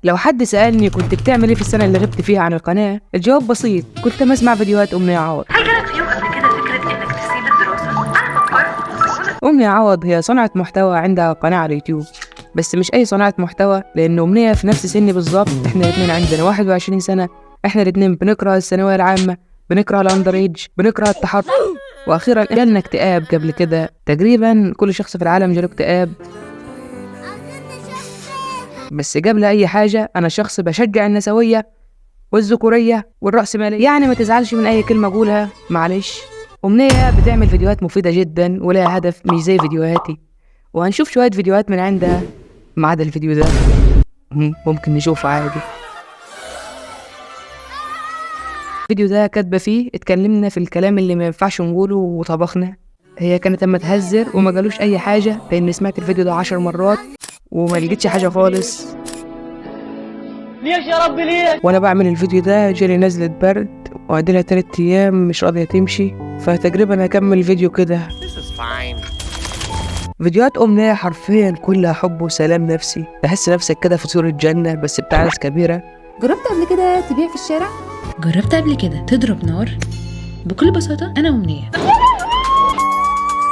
لو حد سألني كنت بتعمل ايه في السنة اللي غبت فيها عن القناة، الجواب بسيط، كنت بسمع فيديوهات أمنية عوض. هل جالك في يوم قبل كده فكرة إنك تسيب الدراسة؟ أنا فكرت. أمنية عوض هي صناعة محتوى عندها قناة على اليوتيوب، بس مش أي صناعة محتوى، لأن أمنية في نفس سني بالظبط. إحنا الاتنين عندنا 21 سنة، إحنا الاتنين بنكره الثانوية العامة، بنكره الأندر إيج، بنكره التحرش، وأخيرا جالنا اكتئاب. قبل كده تقريبا كل شخص في العالم جاله اكتئاب. بس قبل أي حاجة أنا شخص بشجع النسوية والذكورية والرأسمالية، يعني ما تزعلش من أي كلمة أقولها، معلش. أمنية بتعمل فيديوهات مفيدة جدا ولها هدف مش زي فيديوهاتي، وهنشوف شوية فيديوهات من عندها ما عدا الفيديو ده ممكن نشوفه عادي. الفيديو ده كاتبة فيه اتكلمنا في الكلام اللي ما ينفعش نقوله وطبخنا. هي كانت اما تهزر وما قالوش أي حاجة، لأن سمعت الفيديو ده 10 مرات وما لقيتش حاجة خالص. ليش يا ربي ليش؟ وانا بعمل الفيديو ده جالي نزلة برد وقعدلها 3 ايام مش راضية تمشي، فتقريبا هكمل الفيديو كده. فيديوهات أمنية حرفيا كلها حب وسلام نفسي، تحس نفسك كده في صورة جنة بس بتاع ناس كبيرة. جربت قبل كده تبيع في الشارع؟ جربت قبل كده تضرب نار؟ بكل بساطة أنا أمنية،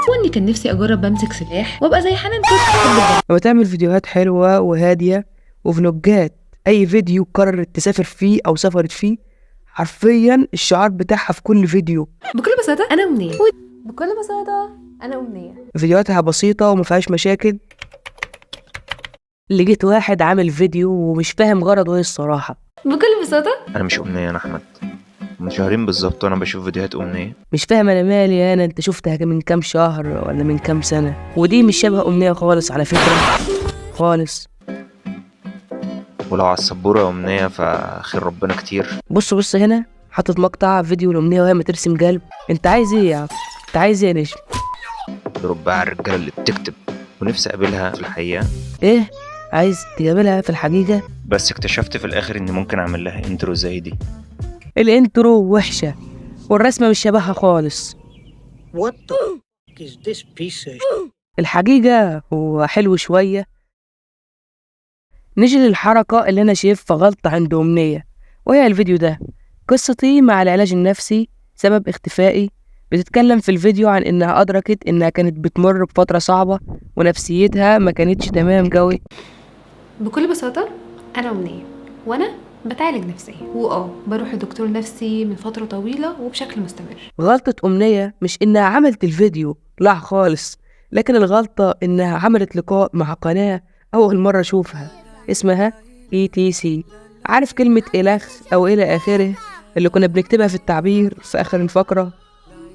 وإني كان نفسي أجرب بمسك سلاح وأبقى زي حنان ترك. لما تعمل فيديوهات حلوة وهادية وفلوجات، أي فيديو قررت تسافر فيه أو سافرت فيه، حرفيا الشعار بتاعها في كل فيديو. بكل بساطة أنا أمنية. بكل بساطة أنا أمنية. فيديوهاتها بسيطة ومفيهاش مشاكل. لقيت واحد عامل فيديو ومش فاهم غرضه ايه الصراحة. بكل بساطة انا مش امنيه، انا احمد. من شهرين بالظبط وانا بشوف فيديوهات امنيه. مش فاهم انا مالي، انت شفتها من كام شهر ولا من كام سنة، ودي مش شبه أمنية خالص على فكرة، خالص. ولو على السبوره امنيه فخير ربنا كتير. بص هنا حاطط مقطع فيديو لأمنية وهي بترسم قلب. انت عايز ايه يا عم؟ انت عايز ايه يا نجم؟ ربها على الرجاله اللي بتكتب، ونفسي اقابلها في الحقيقه. ايه عايز تقابلها في الحقيقة؟ بس اكتشفت في الاخر اني ممكن اعمل لها انترو زي دي. الانترو وحشة والرسمة مش شبهها خالص. What the f*** is this piece of الحقيقة هو حلو شوية. نيجي للحركة اللي أنا شايفها غلطة عند أمنية، وهي الفيديو ده. قصتي مع العلاج النفسي سبب اختفائي. بتتكلم في الفيديو عن إنها أدركت إنها كانت بتمر بفترة صعبة ونفسيتها ما كانتش تمام قوي. بكل بساطة أنا أمنية، وأنا بتعالج نفسيا، بروح لدكتور نفسي من فترة طويلة وبشكل مستمر. غلطة أمنية مش إنها عملت الفيديو، لا خالص، لكن الغلطة إنها عملت لقاء مع قناة أول مرة أشوفها اسمها ETC. عارف كلمة إلخ أو إلى آخره اللي كنا بنكتبها في التعبير في آخر الفقرة؟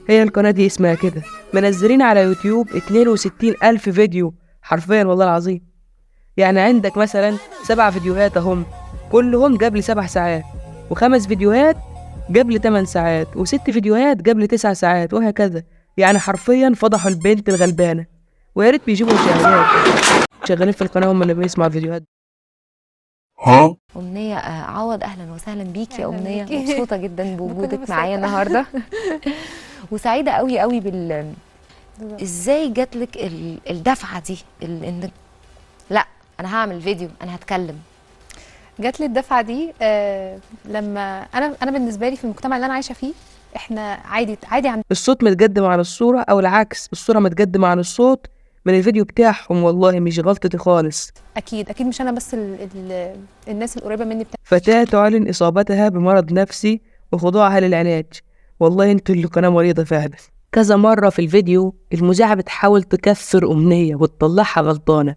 هي القناة دي اسمها كده. منزلين على يوتيوب 62,000 فيديو حرفيا والله العظيم. يعني عندك مثلا 7 فيديوهات هم كلهم قبل 7 ساعات، و5 فيديوهات قبل 8 ساعات، و6 فيديوهات قبل 9 ساعات، وهكذا. يعني حرفيا فضحوا البنت الغلبانة، ويا ريت بيجيبوا مشاهدات شغالين في القناة هم اللي بيسمعوا الفيديوهات. أمنية عوض، أهلا وسهلا بيكي يا أمنية. مبسوطة جدا بوجودك معايا النهاردة وسعيدة قوي قوي إزاي جاتلك الدفعة دي إنك لا أنا هعمل فيديو، أنا هتكلم؟ جات لي الدفعه دي لما انا بالنسبه لي في المجتمع اللي انا عايشه فيه احنا عادي عن الصوت متقدم عن الصورة أو العكس، الصورة متقدمة عن الصوت من الفيديو بتاعهم. والله مش غلطتي خالص. اكيد مش انا بس الناس القريبه مني فتاة تعلن إصابتها بمرض نفسي وخضوعها للعلاج. والله انتوا اللي قناة مريضة فعلا. كذا مرة في الفيديو المذيعة بتحاول تكفر أمنية وتطلعها غلطانة،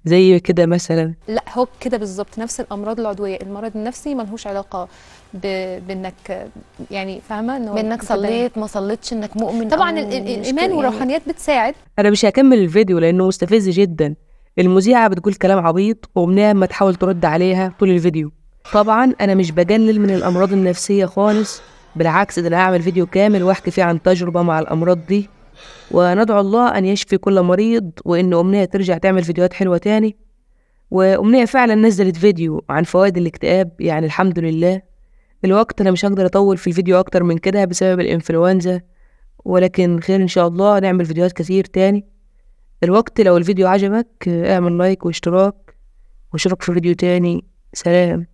زي كده مثلا. لا هو كده بالظبط نفس الامراض العضويه. المرض النفسي ملهوش علاقه بانك يعني فاهمه انه بانك صليت ما صليتش، انك مؤمن. طبعا الايمان والروحانيات بتساعد. انا مش هكمل الفيديو لانه مستفز جدا. المذيعة بتقول كلام عبيط وأمنية ما تحاول ترد عليها طول الفيديو. طبعا انا مش بقلل من الامراض النفسية خالص، بالعكس ده انا هعمل فيديو كامل واحكي فيه عن تجربة مع الامراض دي، وندعو الله أن يشفي كل مريض، وإن أمنية ترجع تعمل فيديوهات حلوة تاني. وأمنية فعلا نزلت فيديو عن فوائد الاكتئاب، يعني الحمد لله. الوقت أنا مش هقدر أطول في الفيديو أكتر من كده بسبب الإنفلونزا، ولكن خير إن شاء الله نعمل فيديوهات كتير تاني. الوقت لو الفيديو عجبك اعمل لايك واشتراك، واشوفك في فيديو تاني. سلام.